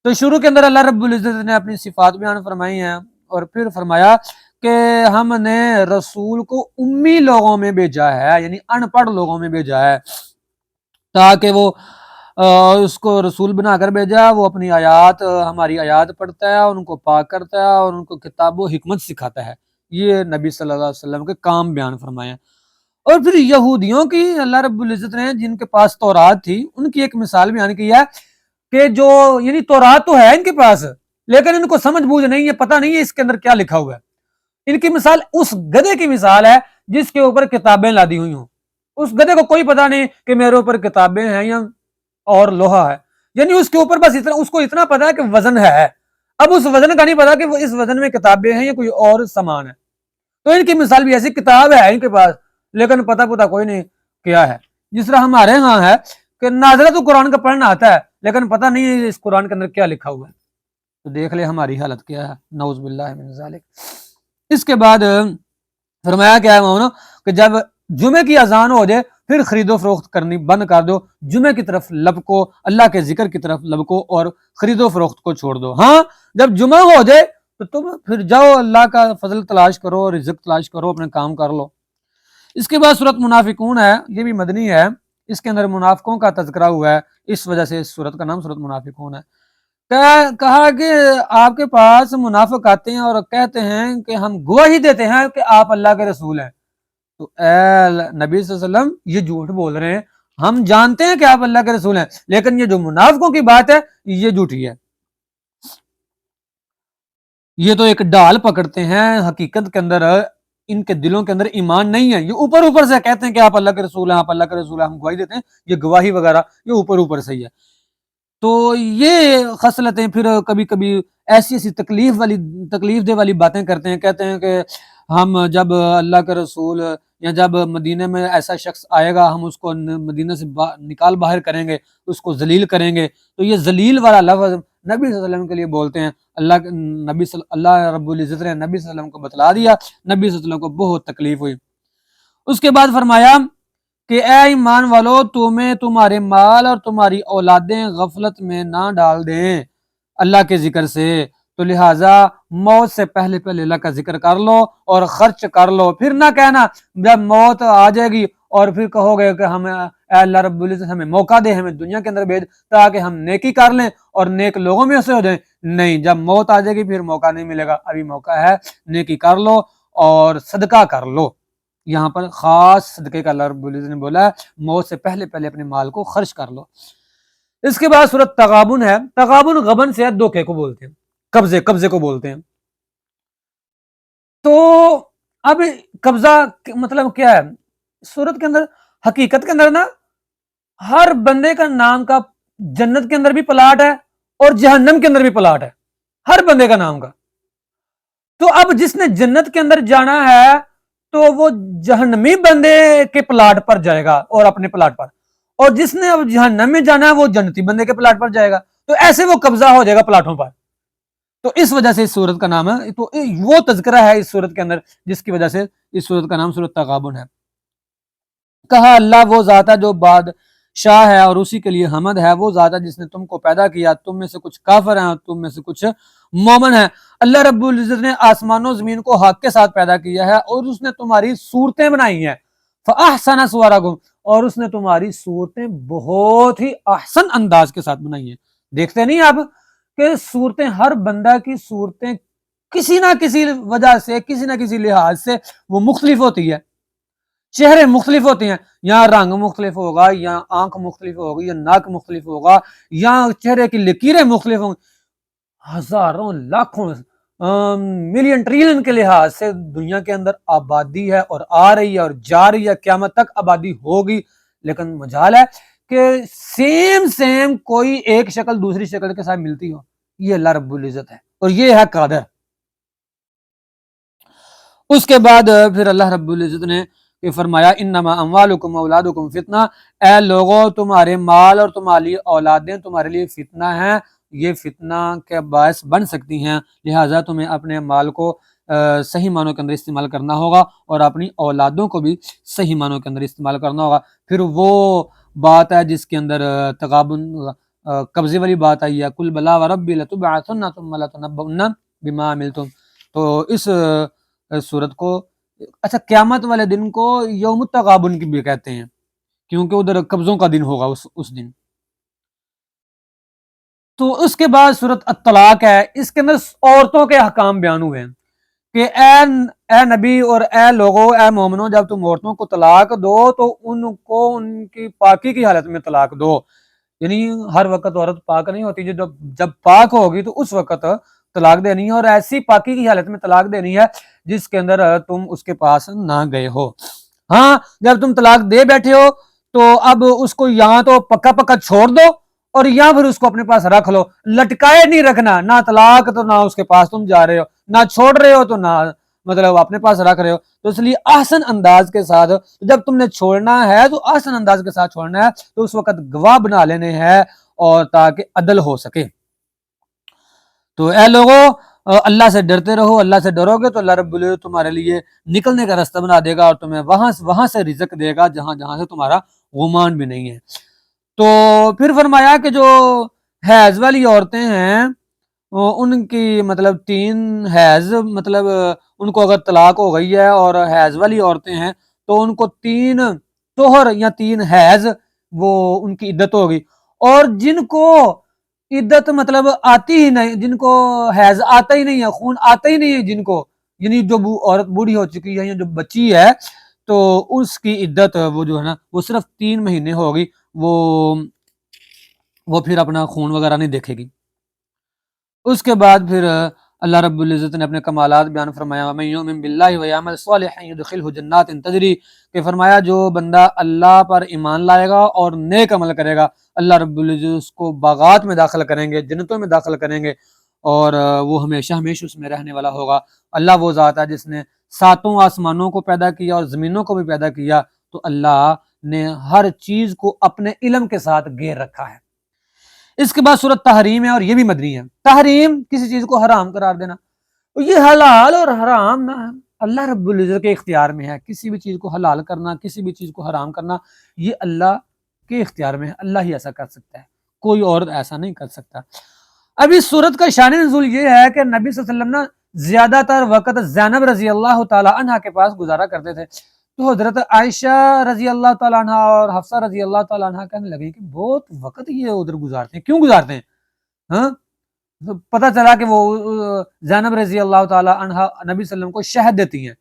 تو شروع کے اندر اللہ رب العزت نے اپنی صفات بیان فرمائی ہیں، اور پھر فرمایا کہ ہم نے رسول کو امی لوگوں میں بھیجا ہے، یعنی ان پڑھ لوگوں میں بھیجا ہے، تاکہ وہ اس کو رسول بنا کر بھیجا، وہ اپنی آیات، ہماری آیات پڑھتا ہے، ان کو پاک کرتا ہے اور ان کو کتاب و حکمت سکھاتا ہے۔ یہ نبی صلی اللہ علیہ وسلم کے کام بیان فرمائے ہیں۔ اور پھر یہودیوں کی اللہ رب العزت نے جن کے پاس تورات تھی ان کی ایک مثال بیان کی ہے کہ جو، یعنی تورات تو ہے ان کے پاس لیکن ان کو سمجھ بوجھ نہیں ہے، پتہ نہیں ہے اس کے اندر کیا لکھا ہوا ہے۔ ان کی مثال اس گدھے کی مثال ہے جس کے اوپر کتابیں لادی ہوئی ہوں، اس گدھے کو کوئی پتہ نہیں کہ میرے اوپر کتابیں ہیں یا اور لوہا ہے، یعنی اس کے اوپر بس اتنا، اس کو اتنا پتا ہے کہ وزن ہے، اب اس وزن کا نہیں پتا کہ وہ اس وزن میں کتابیں ہیں یا کوئی اور سامان ہے۔ تو ان کی مثال بھی ایسی کتاب ہے ان کے پاس لیکن پتہ کوئی نہیں کیا ہے. جس طرح ہمارے ہاں ہے کہ ناظرہ تو قرآن کا پڑھنا آتا ہے لیکن پتہ نہیں اس قرآن کے اندر کیا لکھا ہوا ہے. تو دیکھ لے ہماری حالت کیا ہے، نعوذ باللہ من ذالک. اس کے بعد فرمایا کیا ہے مومنو کہ جب جمعے کی اذان ہو جائے پھر خرید و فروخت کرنی بند کر دو، جمعے کی طرف لب کو، اللہ کے ذکر کی طرف لب کو اور خرید و فروخت کو چھوڑ دو. ہاں جب جمعہ ہو جائے تو تم پھر جاؤ اللہ کا فضل تلاش کرو، رزق تلاش کرو، اپنے کام کر لو. اس کے بعد سورت منافقون ہے، یہ بھی مدنی ہے، اس کے اندر منافقوں کا تذکرہ ہوا ہے، اس وجہ سے اس سورت کا نام سورت منافقون ہے. کہا کہ آپ کے پاس منافق آتے ہیں اور کہتے ہیں کہ ہم گواہی دیتے ہیں کہ آپ اللہ کے رسول ہیں. تو اے نبی صلی اللہ علیہ وسلم یہ جھوٹ بول رہے ہیں، ہم جانتے ہیں کہ آپ اللہ کے رسول ہیں، لیکن یہ جو منافقوں کی بات ہے یہ جھوٹی ہے. یہ تو ایک ڈال پکڑتے ہیں، حقیقت کے اندر ان کے دلوں کے اندر ایمان نہیں ہے. یہ اوپر سے کہتے ہیں کہ آپ اللہ کے رسول ہیں، آپ اللہ کے رسول ہیں، ہم گواہی دیتے ہیں. یہ گواہی وغیرہ یہ اوپر سے ہی ہے. تو یہ خصلتیں پھر کبھی کبھی ایسی تکلیف دہ والی باتیں کرتے ہیں، کہتے ہیں کہ ہم جب اللہ کے رسول یا جب مدینہ میں ایسا شخص آئے گا ہم اس کو مدینہ سے نکال باہر کریں گے، اس کو ذلیل کریں گے. تو یہ ذلیل والا لفظ نبی صلی اللہ علیہ وسلم کے لیے بولتے ہیں. اللہ رب العزت نے نبی صلی اللہ علیہ وسلم کو بتلا دیا، نبی صلی اللہ علیہ وسلم کو بہت تکلیف ہوئی. اس کے بعد فرمایا کہ اے ایمان والو تمہیں تمہارے مال اور تمہاری اولادیں غفلت میں نہ ڈال دیں اللہ کے ذکر سے، تو لہٰذا موت سے پہلے اللہ کا ذکر کر لو اور خرچ کر لو. پھر نہ کہنا جب موت آ جائے گی اور پھر کہو گے کہ ہمیں اے اللہ رب العزت ہمیں موقع دے، ہمیں دنیا کے اندر بھیج تاکہ ہم نیکی کر لیں اور نیک لوگوں میں سے ہو جائیں. نہیں، جب موت آ جائے گی پھر موقع نہیں ملے گا. ابھی موقع ہے، نیکی کر لو اور صدقہ کر لو. یہاں پر خاص صدقے کا اللہ رب العزت نے بولا ہے، موت سے پہلے اپنے مال کو خرچ کر لو. اس کے بعد سورۃ تغابن ہے. تغابن غبن سے دھوکے کو بولتے ہیں، قبضے کو بولتے ہیں. تو اب قبضہ مطلب کیا ہے؟ سورت کے اندر حقیقت کے اندر نا ہر بندے کا نام کا جنت کے اندر بھی پلاٹ ہے اور جہنم کے اندر بھی پلاٹ ہے، ہر بندے کا نام کا. تو اب جس نے جنت کے اندر جانا ہے تو وہ جہنمی بندے کے پلاٹ پر جائے گا اور اپنے پلاٹ پر، اور جس نے اب جہنم میں جانا ہے وہ جنتی بندے کے پلاٹ پر جائے گا. تو ایسے وہ قبضہ ہو جائے گا پلاٹوں پر. تو اس وجہ سے اس سورت کا نام ہے، تو وہ تذکرہ ہے اس سورت کے اندر جس کی وجہ سے اس سورت کا نام سورت تغابن ہے. کہا اللہ وہ ذات ہے جو بادشاہ ہے اور اسی کے لیے حمد ہے، وہ ذات ہے جس نے تم کو پیدا کیا، تم میں سے کچھ کافر ہیں اور تم میں سے کچھ مومن ہیں. اللہ رب العزت نے آسمان و زمین کو حق کے ساتھ پیدا کیا ہے اور اس نے تمہاری صورتیں بنائی ہیں. فاحسن صورکم، اور اس نے تمہاری صورتیں بہت ہی احسن انداز کے ساتھ بنائی ہیں. دیکھتے نہیں آپ کہ صورتیں، ہر بندہ کی صورتیں کسی نہ کسی وجہ سے، کسی نہ کسی لحاظ سے وہ مختلف ہوتی ہے. چہرے مختلف ہوتے ہیں، یا رنگ مختلف ہوگا، یا آنکھ مختلف ہوگی، یا ناک مختلف ہوگا، یا چہرے کی لکیریں مختلف ہوں گی. ہزاروں لاکھوں ملین ٹریلین کے لحاظ سے دنیا کے اندر آبادی ہے اور آ رہی ہے اور جا رہی ہے، قیامت تک آبادی ہوگی. لیکن مجال ہے کہ سیم کوئی ایک شکل دوسری شکل کے ساتھ ملتی ہو. یہ اللہ رب العزت ہے اور یہ ہے قادر. اس کے بعد پھر اللہ رب العزت نے فرمایا انما اموالکم اولادکم فتنہ، اے لوگوں تمہارے مال اور تمہاری اولادیں تمہارے لیے فتنہ ہیں، یہ فتنہ کے باعث بن سکتی ہیں، لہٰذا تمہیں اپنے مال کو صحیح معنوں کے اندر استعمال کرنا ہوگا اور اپنی اولادوں کو بھی صحیح معنوں کے اندر استعمال کرنا ہوگا. پھر وہ بات ہے جس کے اندر تغابن قبضے والی بات آئی ہے، قل بلا وربی لتبعثن ثم لتنبؤن بما عملتم. تو اس صورت کو اچھا قیامت والے دن کو یوم التغابن کی بھی کہتے ہیں کیونکہ ادھر قبضوں کا دن ہوگا اس دن. تو اس کے بعد سورت الطلاق ہے، اس کے اندر عورتوں کے احکام بیان ہوئے ہیں کہ اے نبی اور اے لوگوں، اے مومنوں، جب تم عورتوں کو طلاق دو تو ان کو ان کی پاکی کی حالت میں طلاق دو. یعنی ہر وقت عورت پاک نہیں ہوتی، جب پاک ہوگی تو اس وقت طلاق دینی ہے، اور ایسی پاکی کی حالت میں طلاق دینی ہے جس کے اندر تم اس کے پاس نہ گئے ہو. ہاں جب تم طلاق دے بیٹھے ہو تو اب اس کو یہاں تو پکا چھوڑ دو اور یا پھر اس کو اپنے پاس رکھ لو. لٹکائے نہیں رکھنا، نہ طلاق تو نہ اس کے پاس تم جا رہے ہو، نہ چھوڑ رہے ہو تو نہ مطلب اپنے پاس رکھ رہے ہو، تو اس لیے احسن انداز کے ساتھ جب تم نے چھوڑنا ہے تو احسن انداز کے ساتھ چھوڑنا ہے، تو اس وقت گواہ بنا لینے ہیں اور تاکہ عدل ہو سکے۔ تو اے لوگوں اللہ سے ڈرتے رہو، اللہ سے ڈرو گے تو اللہ رب العزت تمہارے لیے نکلنے کا راستہ بنا دے گا اور تمہیں وہاں سے رزق دے گا جہاں سے تمہارا گمان بھی نہیں ہے۔ تو پھر فرمایا کہ جو حیض والی عورتیں ہیں ان کی مطلب 3 حیض، مطلب ان کو اگر طلاق ہو گئی ہے اور حیض والی عورتیں ہیں تو ان کو 3 طہر یا 3 حیض وہ ان کی عدت ہوگی، اور جن کو عدت مطلب آتی ہی نہیں، جن کو حیض آتا ہی نہیں ہے، خون آتا ہی نہیں ہے جن کو، یعنی جو عورت بوڑھی ہو چکی ہے یا جو بچی ہے، تو اس کی عدت وہ جو ہے نا وہ صرف 3 مہینے ہوگی، وہ پھر اپنا خون وغیرہ نہیں دیکھے گی۔ اس کے بعد پھر اللہ رب العزت نے اپنے کمالات بیان فرمایا، وَمَن يُؤْمِن بِاللَّهِ وَيَعْمَلْ صَالِحًا يُدْخِلْهُ جَنَّاتٍ تَجْرِي، کہ فرمایا جو بندہ اللہ پر ایمان لائے گا اور نیک عمل کرے گا، اللہ رب العزت اس کو باغات میں داخل کریں گے، جنتوں میں داخل کریں گے، اور وہ ہمیشہ ہمیشہ اس میں رہنے والا ہوگا۔ اللہ وہ ذات ہے جس نے 7 آسمانوں کو پیدا کیا اور زمینوں کو بھی پیدا کیا، تو اللہ نے ہر چیز کو اپنے علم کے ساتھ گھیر رکھا ہے۔ اس کے بعد سورۃ تحریم ہے اور یہ بھی مدنی ہے۔ تحریم کسی چیز کو حرام قرار دینا، یہ حلال اور حرام نہ اللہ رب العزت کے اختیار میں ہے، کسی بھی چیز کو حلال کرنا، کسی بھی چیز کو حرام کرنا، یہ اللہ کے اختیار میں ہے، اللہ ہی ایسا کر سکتا ہے، کوئی اور ایسا نہیں کر سکتا۔ اب اس سورت کا شان نزول یہ ہے کہ نبی صلی اللہ علیہ وسلم نا زیادہ تر وقت زینب رضی اللہ تعالی عنہ کے پاس گزارا کرتے تھے، تو حضرت عائشہ رضی اللہ تعالیٰ عنہ اور حفصہ رضی اللہ تعالیٰ عنہ کہنے لگی کہ بہت وقت یہ ادھر گزارتے ہیں، کیوں گزارتے ہیں؟ ہاں، پتہ چلا کہ وہ زینب رضی اللہ تعالیٰ عنہ نبی صلی اللہ علیہ وسلم کو شہد دیتی ہیں،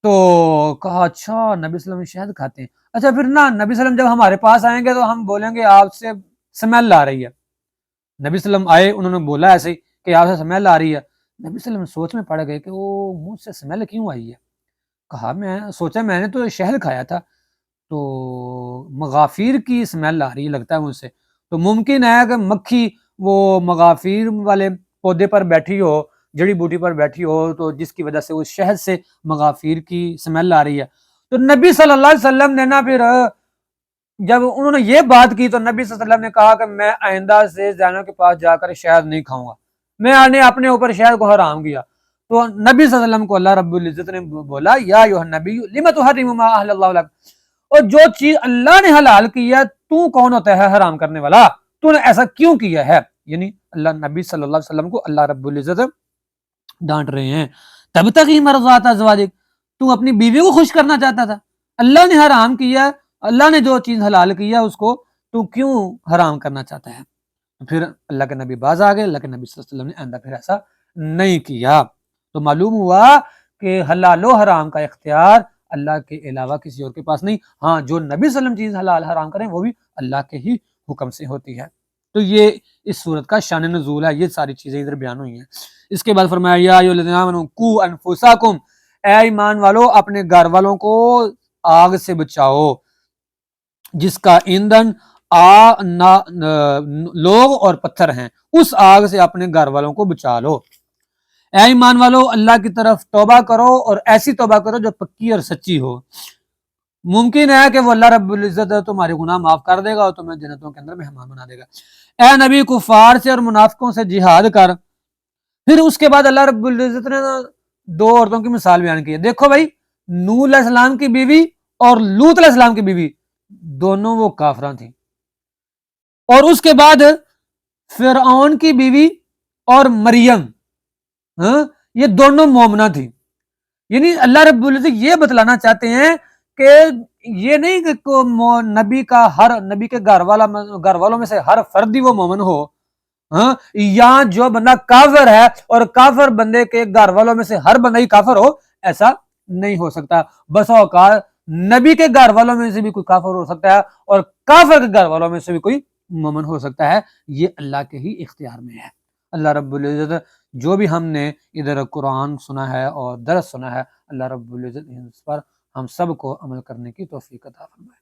تو کہا اچھا نبی صلی اللہ علیہ وسلم شہد کھاتے ہیں، اچھا پھر نا نبی صلی اللہ علیہ وسلم جب ہمارے پاس آئیں گے تو ہم بولیں گے آپ سے سمیل آ رہی ہے۔ نبی صلی اللہ علیہ وسلم آئے، انہوں نے بولا ایسے کہ آپ سے سمیل آ رہی ہے، نبی صلی اللہ علیہ وسلم سوچ میں پڑ گئے کہ وہ مجھ سے سمیل کیوں آئی ہے؟ کہا میں سوچا میں نے تو شہد کھایا تھا، تو مغافیر کی اسمیل آ رہی لگتا ہے مجھ سے، تو ممکن ہے کہ مکھی وہ مغافیر والے پودے پر بیٹھی ہو، جڑی بوٹی پر بیٹھی ہو، تو جس کی وجہ سے اس شہد سے مغافیر کی اسمیل آ رہی ہے۔ تو نبی صلی اللہ علیہ وسلم نے نا پھر جب انہوں نے یہ بات کی تو نبی صلی اللہ علیہ وسلم نے کہا کہ میں آئندہ سے زینب کے پاس جا کر شہد نہیں کھاؤں گا، میں نے اپنے اوپر شہد کو حرام کیا۔ تو نبی صلی اللہ علیہ وسلم کو اللہ رب العزت نے بولا یا ایھا النبی لم تحرم ما احل اللہ لک، اور جو چیز اللہ نے حلال کی ہے تو کون ہوتا ہے حرام کرنے والا، تو نے ایسا کیوں کیا ہے؟ یعنی اللہ نبی صلی اللہ علیہ وسلم کو اللہ رب العزت ڈانٹ رہے ہیں، تبتغی مرضات ازواجک، تو اپنی بیوی کو خوش کرنا چاہتا تھا، اللہ نے حرام کیا، اللہ نے جو چیز حلال کیا اس کو تو کیوں حرام کرنا چاہتا ہے؟ پھر اللہ کے نبی باز آ گئے، اللہ کے نبی صلی اللہ علیہ وسلم نے آئندہ پھر ایسا نہیں کیا۔ تو معلوم ہوا کہ حلال و حرام کا اختیار اللہ کے علاوہ کسی اور کے پاس نہیں، ہاں جو نبی صلی اللہ علیہ وسلم چیز حلال حرام کریں وہ بھی اللہ کے ہی حکم سے ہوتی ہے۔ تو یہ اس صورت کا شان نزول ہے، یہ ساری چیزیں ادھر بیان ہوئی ہیں۔ اس کے بعد فرمایا یا ایھا الذین آمنوا قوا انفسکم، اے ایمان والو اپنے گھر والوں کو آگ سے بچاؤ جس کا ایندھن لوگ اور پتھر ہیں، اس آگ سے اپنے گھر والوں کو بچا لو۔ اے ایمان والو اللہ کی طرف توبہ کرو اور ایسی توبہ کرو جو پکی اور سچی ہو، ممکن ہے کہ وہ اللہ رب العزت تمہارے گناہ معاف کر دے گا اور تمہیں جنتوں کے اندر مہمان بنا دے گا۔ اے نبی کفار سے اور منافقوں سے جہاد کر۔ پھر اس کے بعد اللہ رب العزت نے 2 عورتوں کی مثال بیان کی ہے، دیکھو بھائی نوح علیہ السلام کی بیوی اور لوط علیہ السلام کی بیوی دونوں وہ کافراں تھیں، اور اس کے بعد فرعون کی بیوی اور مریم یہ دونوں مومنہ تھیں۔ یعنی اللہ رب العزت یہ بتلانا چاہتے ہیں کہ یہ نہیں کہ نبی کے گھر والوں میں سے ہر فرد ہی وہ مومن ہو، یا جو بندہ کافر ہے اور کافر بندے کے گھر والوں میں سے ہر بندہ ہی کافر ہو، ایسا نہیں ہو سکتا۔ بس اوقات نبی کے گھر والوں میں سے بھی کوئی کافر ہو سکتا ہے اور کافر کے گھر والوں میں سے بھی کوئی مومن ہو سکتا ہے، یہ اللہ کے ہی اختیار میں ہے۔ اللہ رب العزت جو بھی ہم نے ادھر قرآن سنا ہے اور درس سنا ہے، اللہ رب العزت اس پر ہم سب کو عمل کرنے کی توفیق عطا فرمائے۔